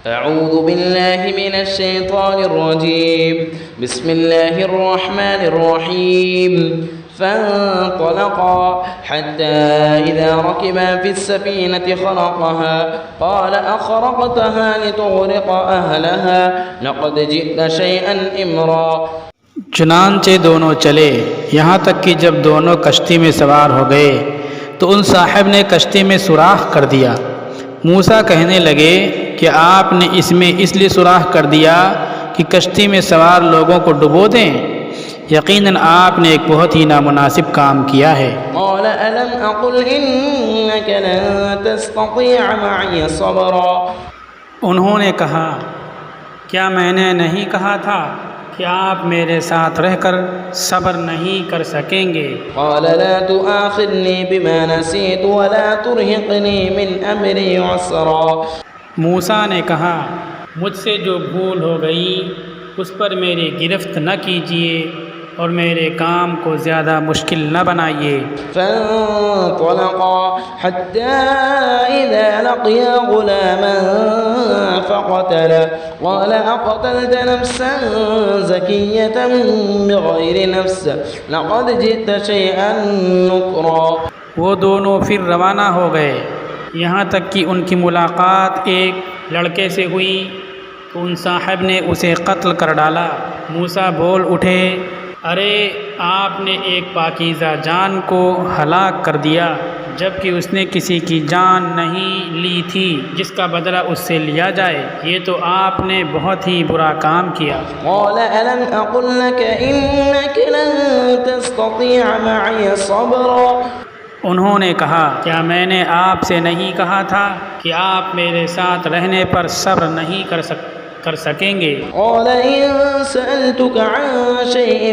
أعوذ بالله من الشيطان الرجيم بسم الله الرحمن الرحيم فانطلقا حتى إذا ركبا في السفينة خرقها قال أخرقتها لتغرق أهلها لقد جئت شيئا إمرا۔ چنانچہ دونوں چلے یہاں تک کہ جب دونوں کشتی میں سوار ہو گئے تو ان صاحب نے کشتی میں سوراخ کر دیا۔ موسیٰ کہنے لگے کہ آپ نے اس میں اس لیے سوراخ کر دیا کہ کشتی میں سوار لوگوں کو ڈبو دیں، یقیناً آپ نے ایک بہت ہی نامناسب کام کیا ہے۔ قال ألم أقل إنك لن تستطيع معي صبرا۔ انہوں نے کہا کیا میں نے نہیں کہا تھا کہ آپ میرے ساتھ رہ کر صبر نہیں کر سکیں گے؟ قال لا تؤاخذني بما نسيت ولا ترهقني من أمري عسرا۔ موسیٰ نے کہا مجھ سے جو بھول ہو گئی اس پر میری گرفت نہ کیجیے اور میرے کام کو زیادہ مشکل نہ بنائیے۔ فانطلقا حتى إذا لقيا غلاما فقتله قال أقتلت نفسا زكية بغير نفس لقد جئت شيئا نكرا۔ وہ دونوں پھر روانہ ہو گئے یہاں تک کہ ان کی ملاقات ایک لڑکے سے ہوئی تو ان صاحب نے اسے قتل کر ڈالا۔ موسیٰ بول اٹھے ارے آپ نے ایک پاکیزہ جان کو ہلاک کر دیا جبکہ اس نے کسی کی جان نہیں لی تھی جس کا بدلہ اس سے لیا جائے، یہ تو آپ نے بہت ہی برا کام کیا۔ قال ألم أقل لك إنك لن تستطيع معي صبرا۔ انہوں نے کہا کیا میں نے آپ سے نہیں کہا تھا کہ آپ میرے ساتھ رہنے پر صبر نہیں کر سکیں گے؟ قال إن سألتك عن شيء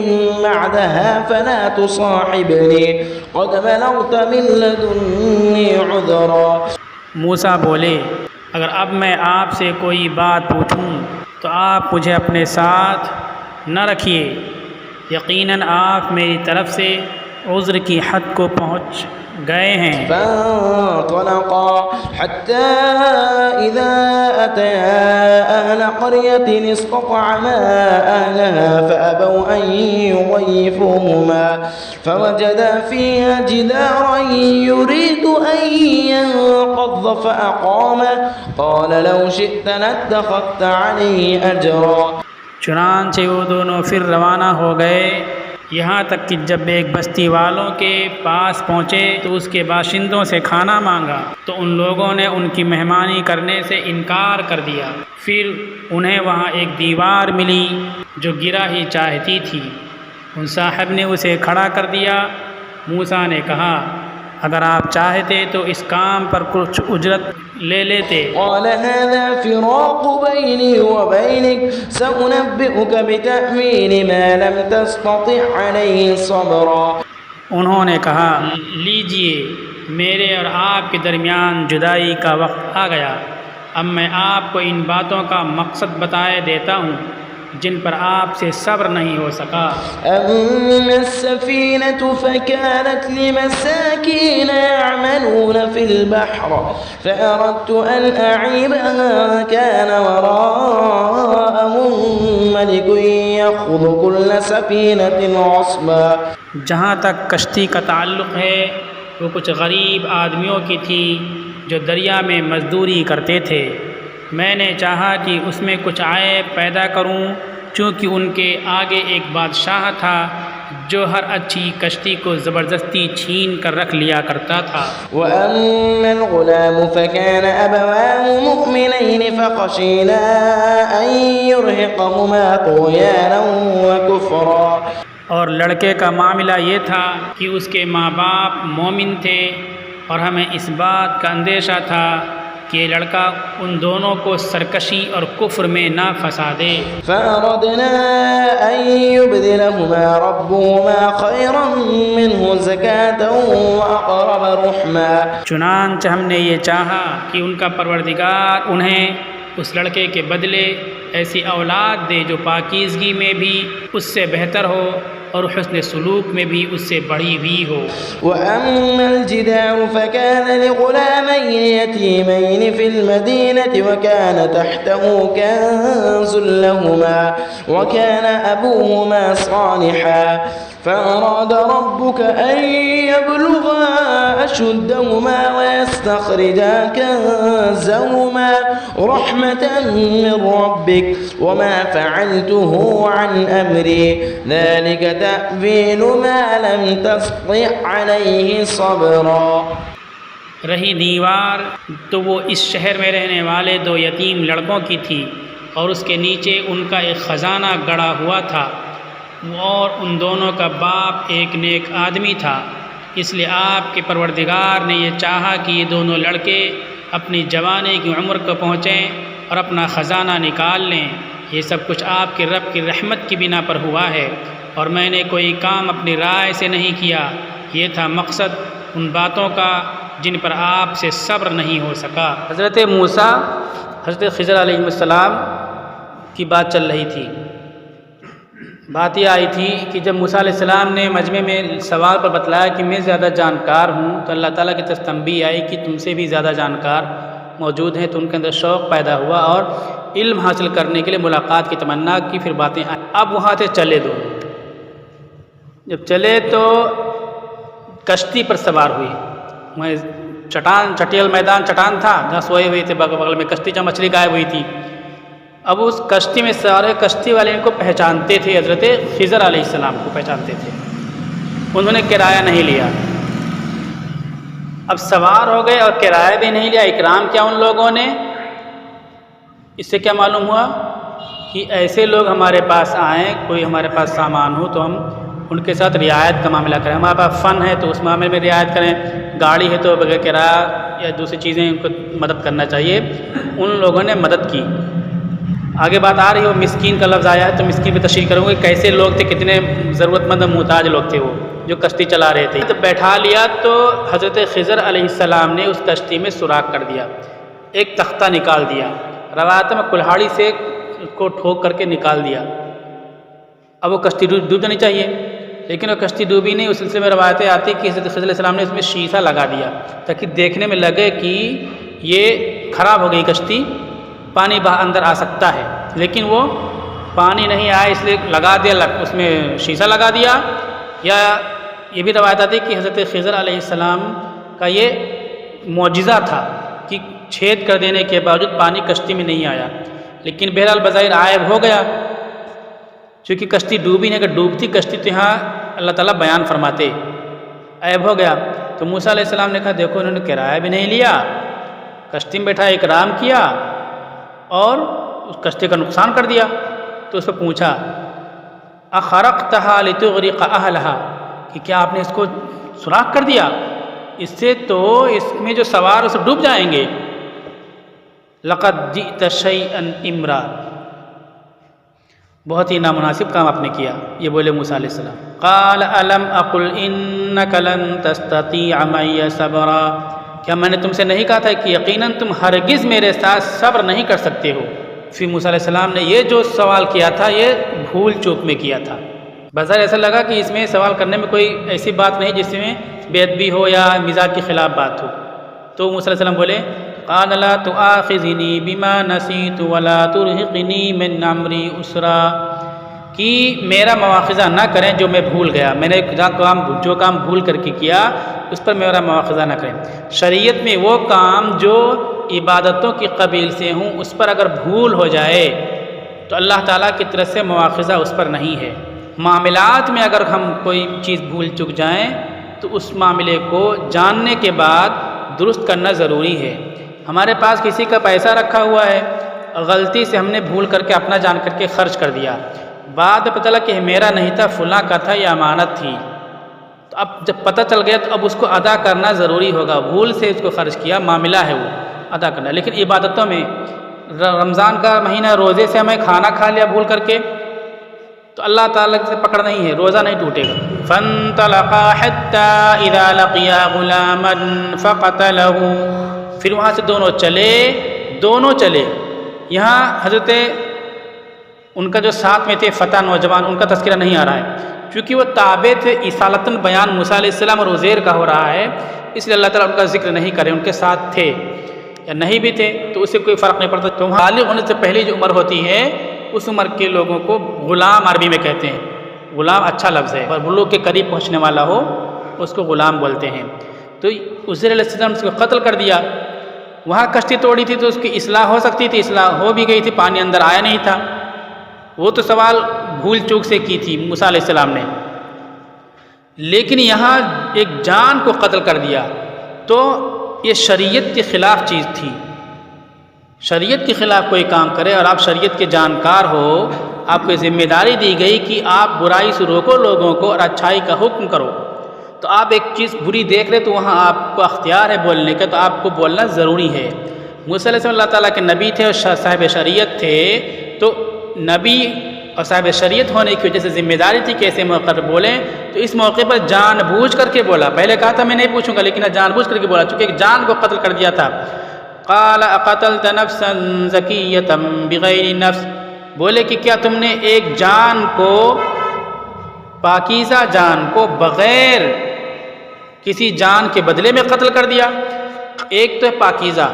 بعدها فلا تصاحبني قد بلغت من لدني عذرا۔ موسیٰ بولے اگر اب میں آپ سے کوئی بات پوچھوں تو آپ مجھے اپنے ساتھ نہ رکھیے، یقیناً آپ میری طرف سے عذر کی حد کو پہنچ گئے ہیں۔ فانطلقا حتى إذا أتيا أهل قرية استطعما أهلها فأبوا أن يضيفوهما فوجدا فيها جدارا يريد أن ينقض فأقامه قال لو شئت لاتخذت عليه أجرا۔ چنانچہ وہ دونوں پھر روانہ ہو گئے یہاں تک کہ جب ایک بستی والوں کے پاس پہنچے تو اس کے باشندوں سے کھانا مانگا تو ان لوگوں نے ان کی مہمانی کرنے سے انکار کر دیا۔ پھر انہیں وہاں ایک دیوار ملی جو گرا ہی چاہتی تھی، ان صاحب نے اسے کھڑا کر دیا۔ موسیٰ نے کہا اگر آپ چاہتے تو اس کام پر کچھ اجرت لے لیتے۔ قال هذا فراق بيني وبينك سأنبئك بتأويل ما لم تستطع عليه صبرا۔ انہوں نے کہا لیجئے میرے اور آپ کے درمیان جدائی کا وقت آ گیا، اب میں آپ کو ان باتوں کا مقصد بتائے دیتا ہوں جن پر آپ سے صبر نہیں ہو سکا۔ أما السفينة فكانت لمساكين يعملون في البحر فأردت أن أعيبها كان وراءهم ملك يأخذ كل سفينة غصبا۔ جہاں تک کشتی کا تعلق ہے وہ کچھ غریب آدمیوں کی تھی جو دریا میں مزدوری کرتے تھے، میں نے چاہا کہ اس میں کچھ عیب پیدا کروں چونکہ ان کے آگے ایک بادشاہ تھا جو ہر اچھی کشتی کو زبردستی چھین کر رکھ لیا کرتا تھا۔ وأما الغلام فكان أبواه مؤمنين فخشينا أن يرهقهما طغيانا وكفرا۔ اور لڑکے کا معاملہ یہ تھا کہ اس کے ماں باپ مومن تھے اور ہمیں اس بات کا اندیشہ تھا کہ یہ لڑکا ان دونوں کو سرکشی اور کفر میں نہ پھنسا دے۔ فأردنا أن يبدلهما ربهما خيرا منه زكاة وأقرب رحما۔ چنانچہ ہم نے یہ چاہا کہ ان کا پروردگار انہیں اس لڑکے کے بدلے ایسی اولاد دے جو پاکیزگی میں بھی اس سے بہتر ہو اور حسن سلوک میں بھی اس سے بڑھی ہوئی ہو۔ وأما الجدار فكان لغلامين يتيمين في المدينة وكان تحته كنز لهما وكان أبوهما صالحا فأراد ربك أن يبلغا أشدهما ويستخرجا كنزهما رحمة من ربك وما فعلته عن أمري ذلك تأويل ما لم تستطع عليه صبرا۔ رہی دیوار تو وہ اس شہر میں رہنے والے 2 یتیم لڑکوں کی تھی اور اس کے نیچے ان کا ایک خزانہ گڑا ہوا تھا، اور ان دونوں کا باپ ایک نیک آدمی تھا، اس لیے آپ کے پروردگار نے یہ چاہا کہ یہ دونوں لڑکے اپنی جوانی کی عمر کو پہنچیں اور اپنا خزانہ نکال لیں۔ یہ سب کچھ آپ کے رب کی رحمت کی بنا پر ہوا ہے، اور میں نے کوئی کام اپنی رائے سے نہیں کیا، یہ تھا مقصد ان باتوں کا جن پر آپ سے صبر نہیں ہو سکا۔ حضرت موسیٰ حضرت خضر علیہ السلام کی بات چل رہی تھی۔ بات یہ آئی تھی کہ جب موسیٰ علیہ السلام نے مجمع میں سوال پر بتلایا کہ میں زیادہ جانکار ہوں، تو اللہ تعالیٰ کی طرف تنبیہ آئی کہ تم سے بھی زیادہ جانکار موجود ہیں، تو ان کے اندر شوق پیدا ہوا اور علم حاصل کرنے کے لیے ملاقات کی تمنا کی، پھر باتیں آئیں۔ اب وہاں سے چلے دو، جب چلے تو کشتی پر سوار ہوئی، وہیں چٹیل میدان چٹان تھا جہاں سوئے ہوئے تھے، بغل میں کشتی جہاں مچھلی غائب ہوئی تھی۔ اب اس کشتی میں سارے کشتی والے ان کو پہچانتے تھے، حضرت خضر علیہ السلام کو پہچانتے تھے، انہوں نے کرایہ نہیں لیا۔ اب سوار ہو گئے اور کرایہ بھی نہیں لیا، اکرام کیا ان لوگوں نے۔ اس سے کیا معلوم ہوا کہ ایسے لوگ ہمارے پاس آئیں، کوئی ہمارے پاس سامان ہو تو ہم ان کے ساتھ رعایت کا معاملہ کریں، ہمارے پاس فن ہے تو اس معاملے میں رعایت کریں، گاڑی ہے تو بغیر کرایہ یا دوسری چیزیں ان کو مدد کرنا چاہیے۔ ان لوگوں نے مدد کی۔ آگے بات آ رہی ہو، مسکین کا لفظ آیا ہے تو مسکین پہ تشریح کروں گے، کیسے لوگ تھے، کتنے ضرورت مند محتاج لوگ تھے وہ جو کشتی چلا رہے تھے۔ تو بیٹھا لیا تو حضرت خضر علیہ السلام نے اس کشتی میں سوراخ کر دیا، ایک تختہ نکال دیا، روایت میں کلہاڑی سے کو ٹھوک کر کے نکال دیا۔ اب وہ کشتی ڈوب جانی چاہیے، لیکن وہ کشتی ڈوبی نہیں۔ اس سلسلے میں روایتیں آتی کہ حضرت خضر علیہ السلام نے اس میں شیشہ لگا دیا تاکہ دیکھنے میں لگے کہ یہ خراب ہو گئی کشتی، پانی اندر آ سکتا ہے، لیکن وہ پانی نہیں آیا اس لیے لگا دیا، اس میں شیشہ لگا دیا۔ یا یہ بھی روایت آتی کہ حضرت خضر علیہ السلام کا یہ معجزہ تھا کہ چھید کر دینے کے باوجود پانی کشتی میں نہیں آیا، لیکن بہرحال بظاہر عائب ہو گیا، چونکہ کشتی ڈوبی نہیں، اگر ڈوبتی کشتی تو یہاں اللہ تعالیٰ بیان فرماتے، عائب ہو گیا۔ تو موسیٰ علیہ السلام نے کہا دیکھو انہوں نے کرایہ بھی نہیں لیا، کشتی میں بیٹھا اکرام کیا اور اس کشتی کا نقصان کر دیا۔ تو اس سے پوچھا اخرقتها لتغرق اهلها، کہ کیا آپ نے اس کو سوراخ کر دیا، اس سے تو اس میں جو سوار اسے ڈوب جائیں گے۔ لقد جئت شيئا امرا، بہت ہی نامناسب کام آپ نے کیا، یہ بولے موسیٰ علیہ السلام۔ قال الم اقل انك لن تستطيع معي صبرا، کیا میں نے تم سے نہیں کہا تھا کہ یقیناً تم ہرگز میرے ساتھ صبر نہیں کر سکتے ہو۔ پھر موسیٰ علیہ السلام نے یہ جو سوال کیا تھا یہ بھول چوک میں کیا تھا، بظاہر ایسا لگا کہ اس میں سوال کرنے میں کوئی ایسی بات نہیں جس میں بے ادبی ہو یا مزاج کے خلاف بات ہو۔ تو موسیٰ علیہ السلام بولے قال لا تؤاخذنی بما نسیت ولا ترهقنی من امری عسرا، کہ میرا مواخذہ نہ کریں جو میں بھول گیا، میں نے جو کام بھول کر کے کیا اس پر میرا مواخذہ نہ کریں۔ شریعت میں وہ کام جو عبادتوں کی قبیل سے ہوں اس پر اگر بھول ہو جائے تو اللہ تعالیٰ کی طرف سے مواخذہ اس پر نہیں ہے۔ معاملات میں اگر ہم کوئی چیز بھول چک جائیں تو اس معاملے کو جاننے کے بعد درست کرنا ضروری ہے۔ ہمارے پاس کسی کا پیسہ رکھا ہوا ہے، غلطی سے ہم نے بھول کر کے اپنا جان کر کے خرچ کر دیا، بعد میں پتہ لگا کہ میرا نہیں تھا، فلاں کا تھا، یہ امانت تھی، تو اب جب پتہ چل گیا تو اب اس کو ادا کرنا ضروری ہوگا۔ بھول سے اس کو خرچ کیا، معاملہ ہے وہ ادا کرنا۔ لیکن عبادتوں میں رمضان کا مہینہ، روزے سے ہمیں کھانا کھا لیا بھول کر کے تو اللہ تعالیٰ سے پکڑ نہیں ہے، روزہ نہیں ٹوٹے گا۔ فانطلقا حتى اذا لقيا غلاما فقتله، پھر وہاں سے دونوں چلے۔ یہاں حضرت ان کا جو ساتھ میں تھے فتح نوجوان، ان کا تذکرہ نہیں آ رہا ہے، چونکہ وہ تابع تھے اصالتاً بیان موسیٰ علیہ السلام اور عزیر کا ہو رہا ہے، اس لیے اللہ تعالیٰ ان کا ذکر نہیں کرے، ان کے ساتھ تھے یا نہیں بھی تھے تو اس سے کوئی فرق نہیں پڑتا۔ تو بالغ ہونے سے پہلے جو عمر ہوتی ہے اس عمر کے لوگوں کو غلام عربی میں کہتے ہیں۔ غلام اچھا لفظ ہے، اور بلوغ کے قریب پہنچنے والا ہو اس کو غلام بولتے ہیں۔ تو عزیر علیہ السلام نے اس کو قتل کر دیا۔ وہاں کشتی توڑی تھی تو اس کی اصلاح ہو سکتی تھی، اصلاح ہو بھی گئی تھی، پانی اندر آیا نہیں تھا۔ وہ تو سوال بھول چوک سے کی تھی موسیٰ علیہ السلام نے، لیکن یہاں ایک جان کو قتل کر دیا تو یہ شریعت کے خلاف چیز تھی۔ شریعت کے خلاف کوئی کام کرے اور آپ شریعت کے جانکار ہو، آپ کو ذمہ داری دی گئی کہ آپ برائی سے روکو لوگوں کو اور اچھائی کا حکم کرو، تو آپ ایک چیز بری دیکھ رہے تو وہاں آپ کو اختیار ہے بولنے کا، تو آپ کو بولنا ضروری ہے۔ موسیٰ علیہ السلام اللہ تعالیٰ کے نبی تھے اور صاحب شریعت تھے، تو نبی اور صاحب شریعت ہونے کی وجہ سے ذمہ داری تھی کہ ایسے موقع پر بولیں، تو اس موقع پر جان بوجھ کر کے بولا۔ پہلے کہا تھا میں نہیں پوچھوں گا، لیکن جان بوجھ کر کے بولا چونکہ ایک جان کو قتل کر دیا تھا۔ قال اقتلت نفسا زکیۃ بغیر نفس، بولے کہ کیا تم نے ایک جان کو، پاکیزہ جان کو بغیر کسی جان کے بدلے میں قتل کر دیا؟ ایک تو ہے پاکیزہ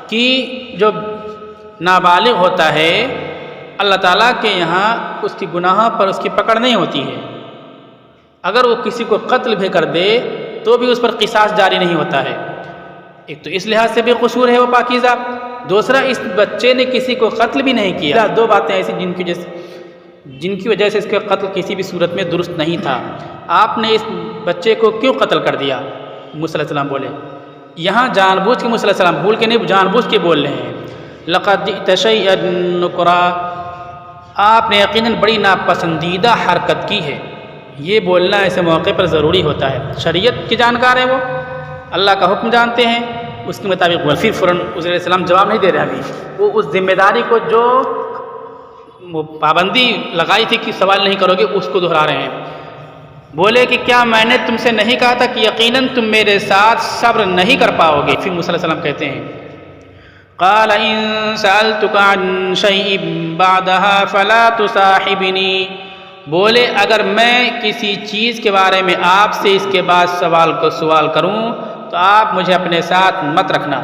کہ جو نابالغ ہوتا ہے اللہ تعالیٰ کے یہاں اس کی گناہوں پر اس کی پکڑ نہیں ہوتی ہے، اگر وہ کسی کو قتل بھی کر دے تو بھی اس پر قصاص جاری نہیں ہوتا ہے۔ ایک تو اس لحاظ سے بھی قصور ہے وہ پاکیزہ، دوسرا اس بچے نے کسی کو قتل بھی نہیں کیا۔ دو باتیں ایسی جن کی وجہ سے اس کا قتل کسی بھی صورت میں درست نہیں تھا۔ آپ نے اس بچے کو کیوں قتل کر دیا؟ موسیٰ علیہ السلام بولے، یہاں جان بوجھ کے موسیٰ علیہ السلام بھول کے نہیں، جان بوجھ کے بول رہے ہیں۔ لقد جئت شیئا نکرا، آپ نے یقیناً بڑی ناپسندیدہ حرکت کی ہے۔ یہ بولنا ایسے موقع پر ضروری ہوتا ہے۔ شریعت کے جانکار ہیں وہ، اللہ کا حکم جانتے ہیں، اس کے مطابق وہ پھر فوراً عزیر علیہ السلام جواب نہیں دے رہے ابھی، وہ اس ذمہ داری کو جو وہ پابندی لگائی تھی کہ سوال نہیں کرو گے اس کو دہرا رہے ہیں۔ بولے کہ کیا میں نے تم سے نہیں کہا تھا کہ یقیناً تم میرے ساتھ صبر نہیں کر پاؤ گے؟ پھر موسیٰ علیہ السلام کہتے ہیں قال ان سألتك عن شيء بعدها فلا تصاحبني، بولے اگر میں کسی چیز کے بارے میں آپ سے اس کے بعد سوال کروں تو آپ مجھے اپنے ساتھ مت رکھنا۔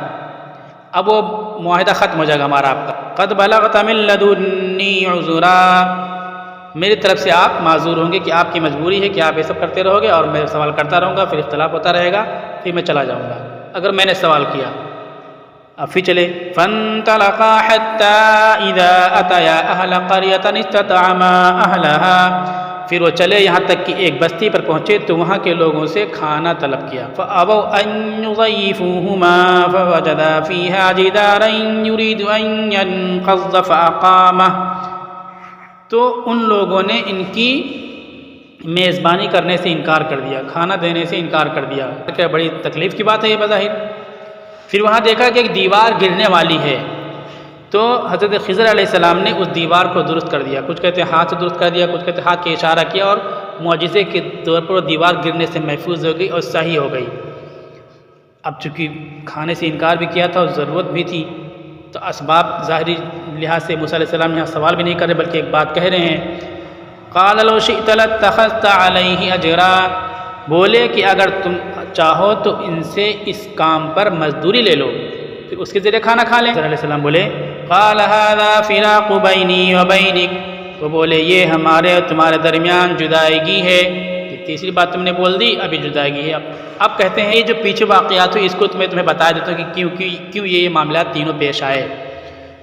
اب وہ معاہدہ ختم ہو جائے گا ہمارا آپ کا۔ قد بلغت من لدنی عذرا، میری طرف سے آپ معذور ہوں گے کہ آپ کی مجبوری ہے کہ آپ یہ سب کرتے رہو گے اور میں سوال کرتا رہوں گا، پھر اختلاف ہوتا رہے گا، پھر میں چلا جاؤں گا اگر میں نے سوال کیا۔ اب پھر چلے فانطلقا حتى اذا اتيا اهل قرية استطعما اهلها، پھر وہ چلے یہاں تک کہ ایک بستی پر پہنچے تو وہاں کے لوگوں سے کھانا طلب کیا۔ فابوا ان يضيفوهما فوجدا فيها جدارا يريد ان ينقض فاقامه، تو ان لوگوں نے ان کی میزبانی کرنے سے انکار کر دیا، کھانا دینے سے انکار کر دیا۔ کہ بڑی تکلیف کی بات ہے یہ بظاہر۔ پھر وہاں دیکھا کہ ایک دیوار گرنے والی ہے، تو حضرت خضر علیہ السلام نے اس دیوار کو درست کر دیا، کچھ کہتے ہیں ہاتھ سے درست کر دیا، کچھ کہتے ہیں ہاتھ کے اشارہ کیا، اور معجزے کے طور پر وہ دیوار گرنے سے محفوظ ہو گئی اور صحیح ہو گئی۔ اب چونکہ کھانے سے انکار بھی کیا تھا اور ضرورت بھی تھی، تو اسباب ظاہری لحاظ سے موسیٰ علیہ السلام یہاں سوال بھی نہیں کر رہے بلکہ ایک بات کہہ رہے ہیں۔ قال لو شئت لاتخذت علیہ اجرا، بولے کہ اگر تم چاہو تو ان سے اس کام پر مزدوری لے لو، پھر اس کے ذریعے کھانا کھا لیں۔ علیہ السلام بولے قال هذا فراق بینی وبینک، وہ بولے یہ ہمارے اور تمہارے درمیان جدائیگی ہے۔ یہ تیسری بات تم نے بول دی، ابھی جدائیگی ہے۔ اب کہتے ہیں یہ جو پیچھے واقعات ہوئی اس کو تمہیں بتا دیتا ہوں کہ کیوں یہ معاملات تینوں پیش آئے۔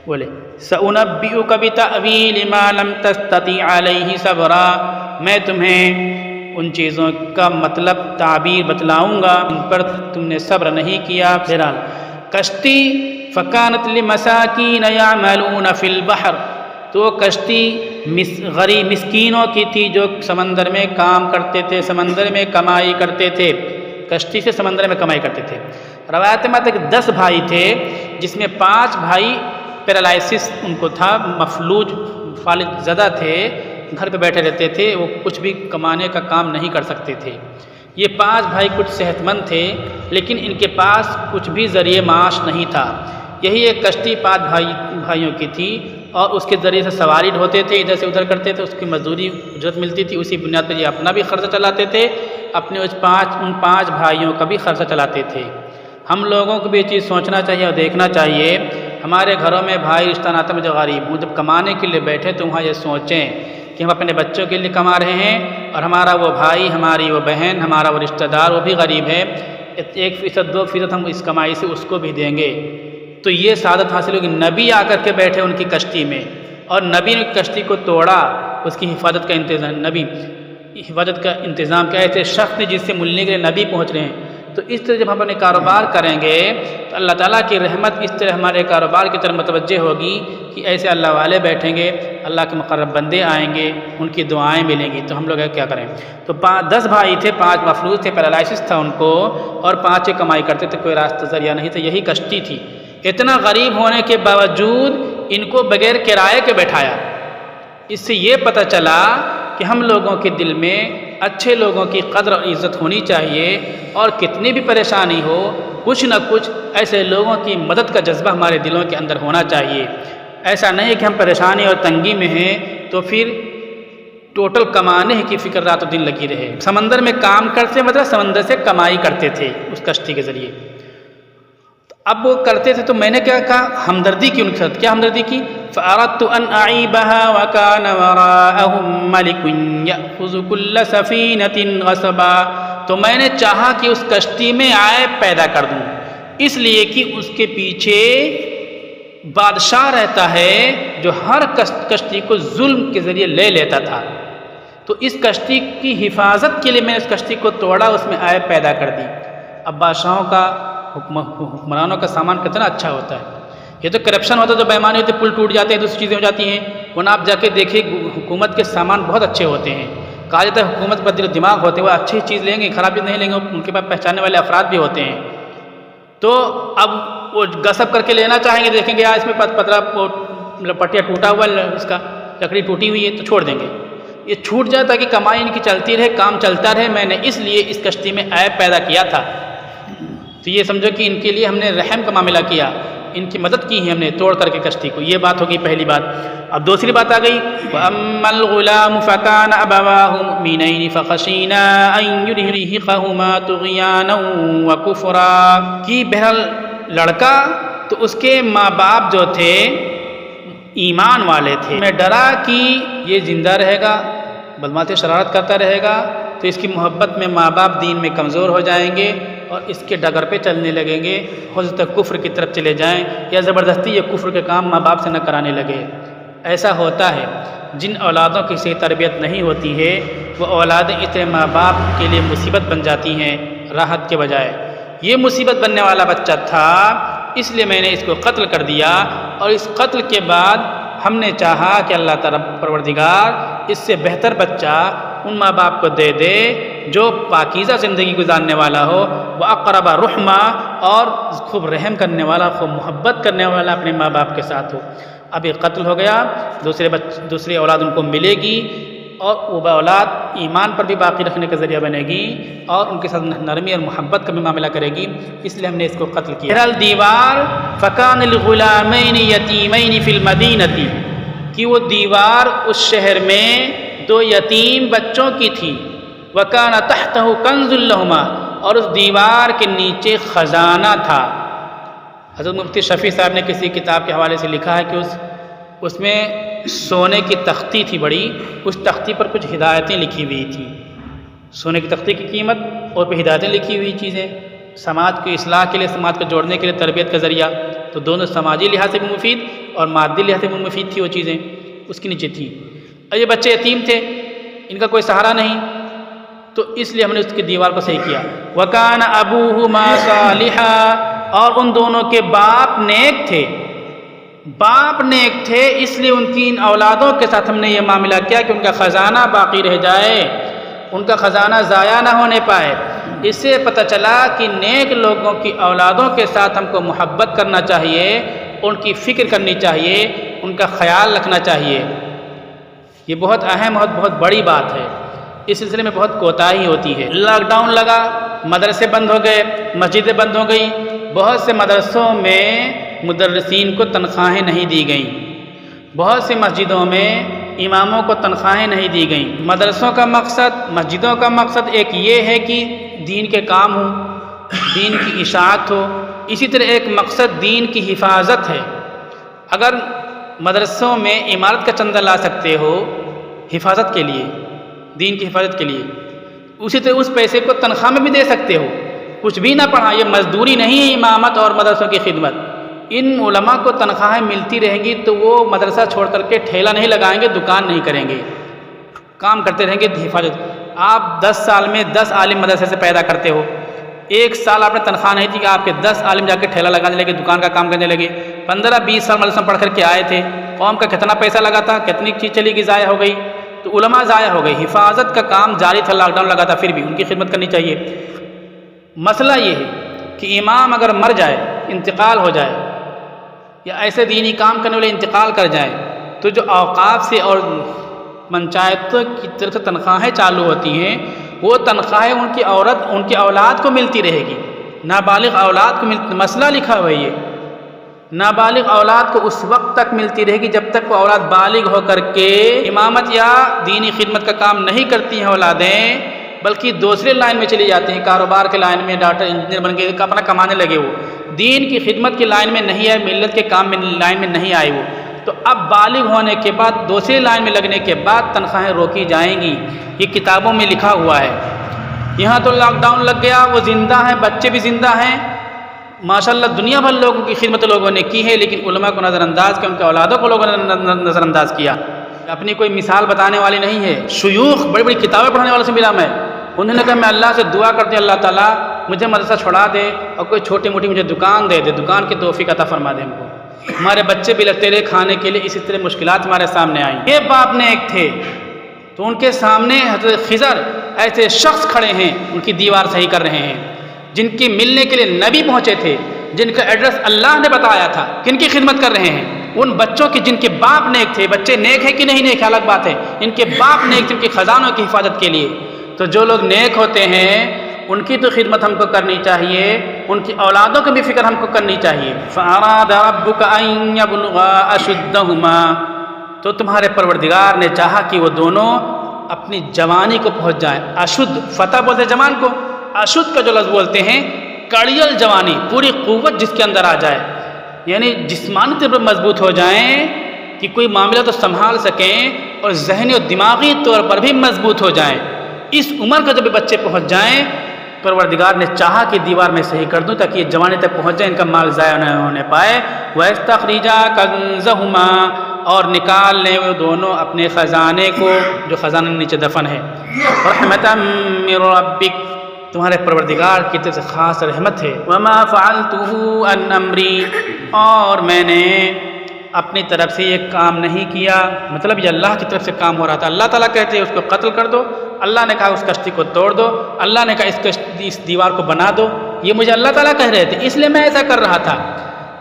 بولے سأنبئک بتأویل ما لم تستطع علیہ صبرا، میں تمہیں ان چیزوں کا مطلب تعبیر بتلاؤں گا ان پر تم نے صبر نہیں کیا۔ بہرحال کشتی فکانت لمساکین یعملون فی البحر، تو کشتی غریب مسکینوں کی تھی جو سمندر میں کام کرتے تھے، سمندر میں کمائی کرتے تھے، کشتی سے سمندر میں کمائی کرتے تھے۔ روایت میں تک 10 بھائی تھے جس میں 5 بھائی پیرالائسس ان کو تھا، مفلوج فالج زدہ تھے، گھر پہ بیٹھے رہتے تھے، وہ کچھ بھی کمانے کا کام نہیں کر سکتے تھے۔ یہ 5 بھائی کچھ صحت مند تھے لیکن ان کے پاس کچھ بھی ذریعہ معاش نہیں تھا۔ یہی ایک کشتی 5 بھائیوں کی تھی اور اس کے ذریعے سے سواری ڈھوتے تھے، ادھر سے ادھر کرتے تھے، اس کی مزدوری اجرت ملتی تھی، اسی بنیاد پر یہ اپنا بھی خرچہ چلاتے تھے، اپنے ان پانچ بھائیوں کا بھی خرچہ چلاتے تھے۔ ہم لوگوں کو بھی یہ چیز سوچنا چاہیے اور دیکھنا چاہیے، ہمارے گھروں میں بھائی رشتہ ناتے میں جو غریب ہوں، جب کمانے کے لیے بیٹھے تو وہاں یہ سوچیں کہ ہم اپنے بچوں کے لیے کما رہے ہیں اور ہمارا وہ بھائی، ہماری وہ بہن، ہمارا وہ رشتہ دار وہ بھی غریب ہے، 1% 2% ہم اس کمائی سے اس کو بھی دیں گے، تو یہ سعادت حاصل ہوگی۔ نبی آ کر کے بیٹھے ان کی کشتی میں اور نبی نے کشتی کو توڑا، اس کی حفاظت کا انتظام، نبی حفاظت کا انتظام کیا، ایسے شخص نے جس سے ملنے کے لیے نبی پہنچ رہے ہیں۔ تو اس طرح جب ہم اپنے کاروبار کریں گے تو اللہ تعالیٰ کی رحمت اس طرح ہمارے کاروبار کی طرف متوجہ ہوگی کہ ایسے اللہ والے بیٹھیں گے، اللہ کے مقرب بندے آئیں گے، ان کی دعائیں ملیں گی، تو ہم لوگ کیا کریں۔ تو 10 بھائی تھے، 5 مفلوج تھے، پیرالائسس تھا ان کو، اور 5 کمائی کرتے تھے، کوئی راستہ ذریعہ نہیں تھا، یہی کشتی تھی۔ اتنا غریب ہونے کے باوجود ان کو بغیر کرائے کے بیٹھایا۔ اس سے یہ پتہ چلا کہ ہم لوگوں کے دل میں اچھے لوگوں کی قدر اور عزت ہونی چاہیے، اور کتنی بھی پریشانی ہو، کچھ نہ کچھ ایسے لوگوں کی مدد کا جذبہ ہمارے دلوں کے اندر ہونا چاہیے۔ ایسا نہیں کہ ہم پریشانی اور تنگی میں ہیں تو پھر ٹوٹل کمانے کی فکر رات و دن لگی رہے۔ سمندر میں کام کرتے مطلب سمندر سے کمائی کرتے تھے اس کشتی کے ذریعے۔ اب وہ کرتے تھے تو میں نے کیا کہا، ہمدردی کی ان کے ساتھ۔ کیا ہمدردی کی؟ فَأَرَدْتُ أَنْ أَعِيبَهَا وَكَانَ وَرَاءَهُمْ مَلِكٌ يَأْخُذُ كُلَّ سَفِينَةٍ غَصْبًا، تو میں نے چاہا کہ اس کشتی میں عیب پیدا کر دوں، اس لیے کہ اس کے پیچھے بادشاہ رہتا ہے جو ہر کشتی کو ظلم کے ذریعے لے لیتا تھا، تو اس کشتی کی حفاظت کے لیے میں اس کشتی کو توڑا، اس میں عیب پیدا کر دی۔ اب بادشاہوں کا، حکمرانوں کا سامان کتنا اچھا ہوتا ہے، یہ تو کرپشن ہوتا ہے، جو بےایمانی ہوتی ہے، پل ٹوٹ جاتے ہیں، دوسری چیزیں ہو جاتی ہیں، ورنہ آپ جا کے دیکھیں حکومت کے سامان بہت اچھے ہوتے ہیں۔ کہا جاتا ہے حکومت پر دل و دماغ ہوتے ہیں، وہ اچھی چیز لیں گے، خراب چیز نہیں لیں گے، ان کے پاس پہچاننے والے افراد بھی ہوتے ہیں۔ تو اب وہ غصب کر کے لینا چاہیں گے، دیکھیں گے یار اس میں پترا پٹیا ٹوٹا ہوا ہے، اس کا لکڑی ٹوٹی ہوئی ہے، تو چھوڑ دیں گے، یہ چھوٹ جائے تاکہ کمائی ان کی چلتی رہے، کام چلتا رہے، میں نے اس لیے اس کشتی میں عیب پیدا کیا تھا۔ تو یہ سمجھو کہ ان کے لیے ہم نے رحم کا معاملہ کیا، ان کی مدد کی ہے ہم نے توڑ کر کے کشتی کو۔ یہ بات ہوگی پہلی بات۔ اب دوسری بات آ گئی، وَأَمَّا الْغُلَامُ فَكَانَ أَبَوَاهُ مُؤْمِنَيْنِ فَخَشِينَا أَن يُرْهِقَهُمَا طُغْيَانًا وَكُفْرًا، کہ بہرحال لڑکا تو اس کے ماں باپ جو تھے ایمان والے تھے، میں ڈرا کہ یہ زندہ رہے گا، بدمعاشی شرارت کرتا رہے گا، تو اس کی محبت میں ماں باپ دین میں کمزور ہو جائیں گے اور اس کے ڈگر پہ چلنے لگیں گے، ہو سکتا ہے کفر کی طرف چلے جائیں، یا زبردستی یہ کفر کے کام ماں باپ سے نہ کرانے لگے۔ ایسا ہوتا ہے، جن اولادوں کی صحیح تربیت نہیں ہوتی ہے وہ اولادیں اس طرح ماں باپ کے لیے مصیبت بن جاتی ہیں راحت کے بجائے۔ یہ مصیبت بننے والا بچہ تھا، اس لیے میں نے اس کو قتل کر دیا، اور اس قتل کے بعد ہم نے چاہا کہ اللہ تعالیٰ پروردگار اس سے بہتر بچہ ان ماں باپ کو دے دے جو پاکیزہ زندگی گزارنے والا ہو، وہ اقرب رحمہ، اور خوب رحم کرنے والا، خوب محبت کرنے والا اپنے ماں باپ کے ساتھ ہو۔ اب یہ قتل ہو گیا، دوسری اولاد ان کو ملے گی، اور وہ اولاد ایمان پر بھی باقی رکھنے کا ذریعہ بنے گی، اور ان کے ساتھ نرمی اور محبت کا بھی معاملہ کرے گی، اس لیے ہم نے اس کو قتل کیا۔ بہرحال دیوار فَكَانَ الْغُلَامَيْنِ يَتِيمَيْنِ فِي الْمَدِينَةِ، کہ وہ دیوار اس شہر میں 2 یتیم بچوں کی تھی، وَكَانَ تَحْتَهُ كَنْزٌ لَهُمَا، اور اس دیوار کے نیچے خزانہ تھا۔ حضرت مفتی شفیع صاحب نے کسی کتاب کے حوالے سے لکھا ہے کہ اس میں سونے کی تختی تھی بڑی، اس تختی پر کچھ ہدایتیں لکھی ہوئی تھیں، سونے کی تختی کی قیمت اور پہ ہدایتیں لکھی ہوئی چیزیں، سماج کی اصلاح کے لیے، سماج کو جوڑنے کے لیے، تربیت کا ذریعہ، تو دونوں سماجی لحاظ سے بھی مفید اور مادی لحاظ سے بھی مفید تھی وہ چیزیں، اس کے نیچے تھی۔ اور یہ بچے یتیم تھے، ان کا کوئی سہارا نہیں، تو اس لیے ہم نے اس کی دیوار کو صحیح کیا۔ وَكَانَ أَبُوهُمَا صَالِحًا، اور ان دونوں کے باپ نیک تھے، باپ نیک تھے، اس لیے ان کی ان اولادوں کے ساتھ ہم نے یہ معاملہ کیا کہ ان کا خزانہ باقی رہ جائے، ان کا خزانہ ضائع نہ ہونے پائے۔ اس سے پتہ چلا کہ نیک لوگوں کی اولادوں کے ساتھ ہم کو محبت کرنا چاہیے، ان کی فکر کرنی چاہیے، ان کا خیال رکھنا چاہیے۔ یہ بہت اہم اور بہت بڑی بات ہے، اس سلسلے میں بہت کوتاہی ہوتی ہے۔ لاک ڈاؤن لگا، مدرسے بند ہو گئے، مسجدیں بند ہو گئیں، بہت سے مدرسوں میں مدرسین کو تنخواہیں نہیں دی گئیں، بہت سی مسجدوں میں اماموں کو تنخواہیں نہیں دی گئیں۔ مدرسوں کا مقصد، مسجدوں کا مقصد ایک یہ ہے کہ دین کے کام ہوں، دین کی اشاعت ہو، اسی طرح ایک مقصد دین کی حفاظت ہے۔ اگر مدرسوں میں عمارت کا چندہ لا سکتے ہو حفاظت کے لیے، دین کی حفاظت کے لیے، اسی طرح اس پیسے کو تنخواہ میں بھی دے سکتے ہو، کچھ بھی نہ پڑھا، یہ مزدوری نہیں ہے امامت اور مدرسوں کی خدمت۔ ان علماء کو تنخواہیں ملتی رہیں گی تو وہ مدرسہ چھوڑ کر کے ٹھیلا نہیں لگائیں گے، دکان نہیں کریں گے، کام کرتے رہیں گے حفاظت۔ آپ 10 سال میں 10 عالم مدرسے سے پیدا کرتے ہو، ایک سال آپ نے تنخواہ نہیں تھی کہ آپ کے 10 عالم جا کے ٹھیلا لگانے لگے، دکان کا کام کرنے لگے۔ 15-20 سال مدرسہ پڑھ کر کے آئے تھے، قوم کا کتنا پیسہ لگا تھا، کتنی چیز چلی گئی، ضائع ہو گئی، تو علماء ضائع ہو گئی۔ حفاظت کا کام جاری تھا، لاک ڈاؤن لگا تھا، پھر بھی ان کی خدمت کرنی چاہیے۔ مسئلہ یہ ہے کہ امام اگر مر جائے، انتقال ہو جائے، یا ایسے دینی کام کرنے والے انتقال کر جائیں، تو جو اوقاف سے اور پنچایتوں کی طرف سے تنخواہیں چالو ہوتی ہیں، وہ تنخواہیں ان کی اولاد کو ملتی رہے گی، نابالغ اولاد کو مسئلہ لکھا ہوا ہے یہ، نابالغ اولاد کو اس وقت تک ملتی رہے گی جب تک وہ اولاد بالغ ہو کر کے امامت یا دینی خدمت کا کام نہیں کرتی ہیں اولادیں، بلکہ دوسرے لائن میں چلی جاتی ہیں، کاروبار کے لائن میں، ڈاکٹر انجینئر بن کے اپنا کمانے لگے، وہ دین کی خدمت کی لائن میں نہیں آئے، ملت کے کام میں لائن میں نہیں آئے وہ، تو اب بالغ ہونے کے بعد دوسری لائن میں لگنے کے بعد تنخواہیں روکی جائیں گی، یہ کتابوں میں لکھا ہوا ہے۔ یہاں تو لاک ڈاؤن لگ گیا، وہ زندہ ہیں، بچے بھی زندہ ہیں، ماشاءاللہ دنیا بھر لوگوں کی خدمت لوگوں نے کی ہے، لیکن علماء کو نظر انداز کیا، ان کے اولادوں کو لوگوں نے نظر انداز کیا۔ اپنی کوئی مثال بتانے والی نہیں ہے، شیوخ بڑی بڑی کتابیں پڑھنے والوں سے ملا میں، انہوں نے کہا میں اللہ سے دعا کرتے ہیں اللہ تعالیٰ مجھے مدرسہ چھوڑا دے اور کوئی چھوٹی موٹی مجھے دکان دے دکان کی توفیق عطا فرما دے ہم کو، ہمارے بچے بھی لگتے رہے کھانے کے لیے، اسی طرح مشکلات ہمارے سامنے آئیں۔ یہ باپ نے ایک تھے تو ان کے سامنے حضرت خضر ایسے شخص کھڑے ہیں، ان کی دیوار صحیح کر رہے ہیں، جن کی ملنے کے لیے نبی پہنچے تھے، جن کا ایڈریس اللہ نے بتایا تھا، کن کی خدمت کر رہے ہیں؟ ان بچوں کی جن کے باپ نیک تھے، بچے نیک ہے کہ نہیں نیک ہے الگ بات ہے، ان کے باپ نیک تھے ان کے خزانوں کی حفاظت کے لیے، تو جو لوگ نیک ہوتے ہیں ان کی تو خدمت ہم کو کرنی چاہیے، ان کی اولادوں کی بھی فکر ہم کو کرنی چاہیے۔ فَأَرَادَ رَبُّكَ أَن يَبْلُغَا أَشُدَّهُمَا، تو تمہارے پروردگار نے چاہا کہ وہ دونوں اپنی جوانی کو پہنچ جائیں۔ اشد فتح بولتے جوان کو، اشد کا جو لفظ بولتے ہیں کڑیل جوانی، پوری قوت جس کے اندر آ جائے، یعنی جسمانی طور پر مضبوط ہو جائیں کہ کوئی معاملہ تو سنبھال سکیں اور ذہنی اور دماغی طور پر بھی مضبوط ہو جائیں۔ اس عمر کا جب بچے پہنچ جائیں، پروردگار نے چاہا کہ دیوار میں صحیح کر دوں تاکہ یہ جوانی تک پہنچ جائے، ان کا مال ضائع نہ ہونے پائے۔ وَيَسْتَخْرِجَا كَنزَهُمَا، اور نکال لیں وہ دونوں اپنے خزانے کو جو خزانے کے نیچے دفن ہے۔ رحمتًا من ربک، تمہارے پروردگار کی طرف سے خاص رحمت ہے۔ وَمَا فَعَلْتُهُ عَنْ أَمْرِي، اور میں نے اپنی طرف سے یہ کام نہیں کیا، مطلب یہ اللہ کی طرف سے کام ہو رہا تھا۔ اللہ تعالیٰ کہتے ہیں اس کو قتل کر دو، اللہ نے کہا اس کشتی کو توڑ دو، اللہ نے کہا اس دیوار کو بنا دو، یہ مجھے اللہ تعالیٰ کہہ رہے تھے، اس لیے میں ایسا کر رہا تھا۔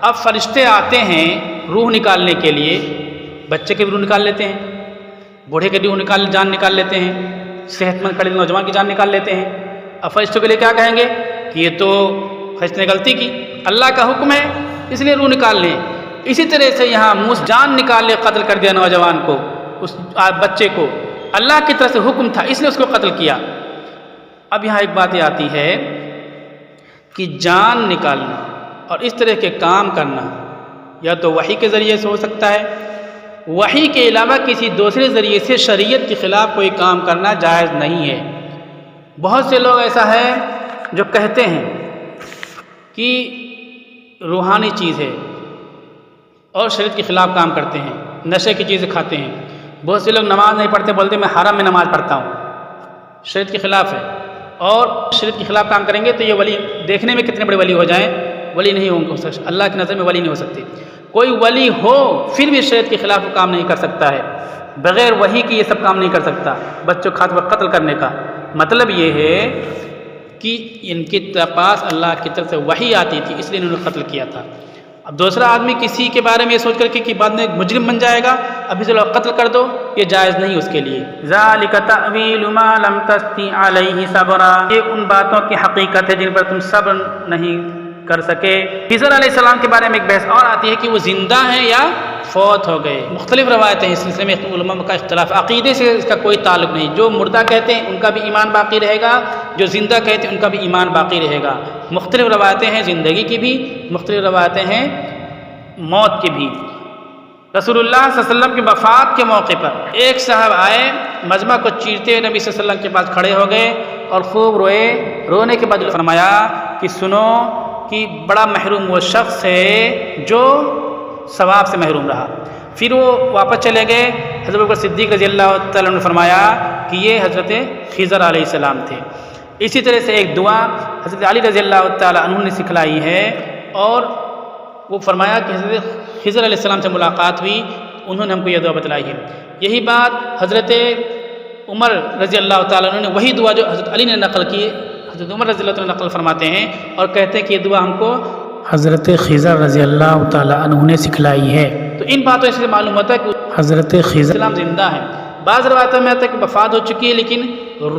اب فرشتے آتے ہیں روح نکالنے کے لیے، بچے کی بھی روح نکال لیتے ہیں، بوڑھے کی روح جان نکال لیتے ہیں، صحت مند کھڑے نوجوان کی جان نکال لیتے ہیں۔ اب فرشتوں کے لیے کیا کہیں گے کہ یہ تو فرشتے نے غلطی کی، اللہ کا حکم ہے اس لیے روح نکال لیں۔ اسی طرح سے یہاں موسیٰ جان نکال لے، قتل کر دیا نوجوان کو، اس بچے کو، اللہ کی طرف سے حکم تھا اس لیے اس کو قتل کیا۔ اب یہاں ایک بات یہ آتی ہے کہ جان نکالنا اور اس طرح کے کام کرنا یا تو وحی کے ذریعے سے ہو سکتا ہے، وحی کے علاوہ کسی دوسرے ذریعے سے شریعت کے خلاف کوئی کام کرنا جائز نہیں ہے۔ بہت سے لوگ ایسا ہے جو کہتے ہیں کہ روحانی چیز ہے اور شریعت کے خلاف کام کرتے ہیں، نشے کی چیزیں کھاتے ہیں۔ بہت سے لوگ نماز نہیں پڑھتے، بولتے میں حرم میں نماز پڑھتا ہوں، شریعت کے خلاف ہے، اور شریعت کے خلاف کام کریں گے تو یہ ولی دیکھنے میں کتنے بڑے ولی ہو جائیں، ولی نہیں ہوں گے، اللہ کی نظر میں ولی نہیں ہو سکتے۔ کوئی ولی ہو پھر بھی شریعت کے خلاف وہ کام نہیں کر سکتا ہے، بغیر وحی کی یہ سب کام نہیں کر سکتا۔ بچوں کھاتے وقت قتل کرنے کا مطلب یہ ہے کہ ان کے پاس اللہ کی طرف سے وحی آتی تھی اس لیے انہوں نے قتل کیا تھا۔ اب دوسرا آدمی کسی کے بارے میں یہ سوچ کر کے کہ بعد میں مجرم بن جائے گا، ابھی سے لوگ قتل کر دو، یہ جائز نہیں اس کے لیے۔ ذَلِكَ تَأْوِيلُ مَا لَمْ تَسْطِع عَلَيْهِ صَبْرًا، یہ ان باتوں کی حقیقت ہے جن پر تم صبر نہیں کر سکے۔ خضر علیہ السلام کے بارے میں ایک بحث اور آتی ہے کہ وہ زندہ ہیں یا فوت ہو گئے۔ مختلف روایتیں ہیں اس سلسلے میں، علماء کا اختلاف، عقیدے سے اس کا کوئی تعلق نہیں، جو مردہ کہتے ہیں ان کا بھی ایمان باقی رہے گا، جو زندہ کہتے ہیں ان کا بھی ایمان باقی رہے گا۔ مختلف روایتیں ہیں زندگی کی بھی، مختلف روایتیں ہیں موت کی بھی۔ رسول اللہ صلی اللہ علیہ وسلم کی وفات کے موقع پر ایک صاحب آئے، مجمع کو چیرتے ہوئے نبی صلی اللہ علیہ وسلم کے پاس کھڑے ہو گئے اور خوب روئے۔ رونے کے بعد فرمایا کہ سنو کہ بڑا محروم وہ شخص ہے جو ثواب سے محروم رہا۔ پھر وہ واپس چلے گئے۔ حضرت ابوبکر صدیق رضی اللہ تعالیٰ عنہ نے فرمایا کہ یہ حضرت خضر علیہ السلام تھے۔ اسی طرح سے ایک دعا حضرت علی رضی اللہ تعالیٰ عنہ نے سکھلائی ہے، اور وہ فرمایا کہ حضرت خضر علیہ السلام سے ملاقات ہوئی، انہوں نے ہم کو یہ دعا بتلائی ہے۔ یہی بات حضرت عمر رضی اللہ تعالیٰ عنہ نے وہی دعا جو حضرت علی نے نقل کی، حضرت عمر رضی اللہ تعالیٰ عنہ نقل فرماتے ہیں اور کہتے ہیں کہ یہ دعا ہم کو حضرت خضر رضی اللہ تعالیٰ عنہ نے سکھلائی ہے۔ تو ان باتوں سے معلوم ہوتا ہے کہ حضرت خضر السلام زندہ ہیں۔ بعض روایتوں میں آتا ہے کہ وفات ہو چکی ہے، لیکن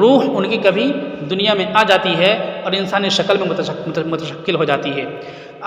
روح ان کی کبھی دنیا میں آ جاتی ہے اور انسانی شکل میں متشکل ہو جاتی ہے۔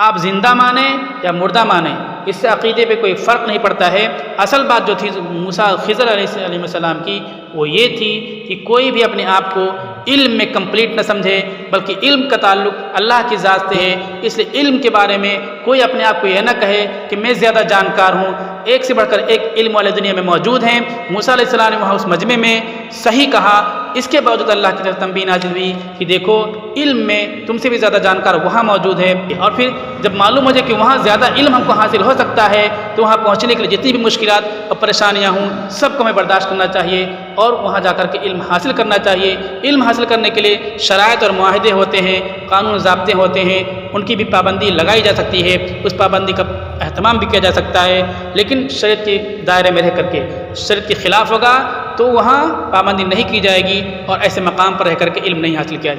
آپ زندہ مانیں یا مردہ مانیں، اس سے عقیدے پہ کوئی فرق نہیں پڑتا ہے۔ اصل بات جو تھی موسیٰ خضر علیہ السلام کی وہ یہ تھی کہ کوئی بھی اپنے آپ کو علم میں کمپلیٹ نہ سمجھے، بلکہ علم کا تعلق اللہ کی ذات سے ہے۔ اس لیے علم کے بارے میں کوئی اپنے آپ کو یہ نہ کہے کہ میں زیادہ جانکار ہوں، ایک سے بڑھ کر ایک علم والے دنیا میں موجود ہیں۔ موسیٰ علیہ السلام نے وہاں اس مجمع میں صحیح کہا، اس کے باوجود اللہ کی طرف تنبیہ نازل ہوئی کہ دیکھو علم میں تم سے بھی زیادہ جانکار وہاں موجود ہے۔ اور پھر جب معلوم ہو جائے کہ وہاں زیادہ علم ہم کو حاصل ہو سکتا ہے، تو وہاں پہنچنے کے لیے جتنی بھی مشکلات اور پریشانیاں ہوں سب کو ہمیں برداشت کرنا چاہیے اور وہاں جا کر کے علم حاصل کرنا چاہیے۔ علم حاصل کرنے کے لیے شرائط اور معاہدے ہوتے ہیں، قانون و ضابطے ہوتے ہیں، ان کی بھی پابندی لگائی جا سکتی ہے، اس پابندی کا اہتمام بھی کیا جا سکتا ہے، لیکن شریعت کے دائرے میں رہ کر کے۔ شریعت کے خلاف ہوگا تو وہاں پابندی نہیں کی جائے گی اور ایسے مقام پر رہ کر کے علم نہیں حاصل کیا جائے گا۔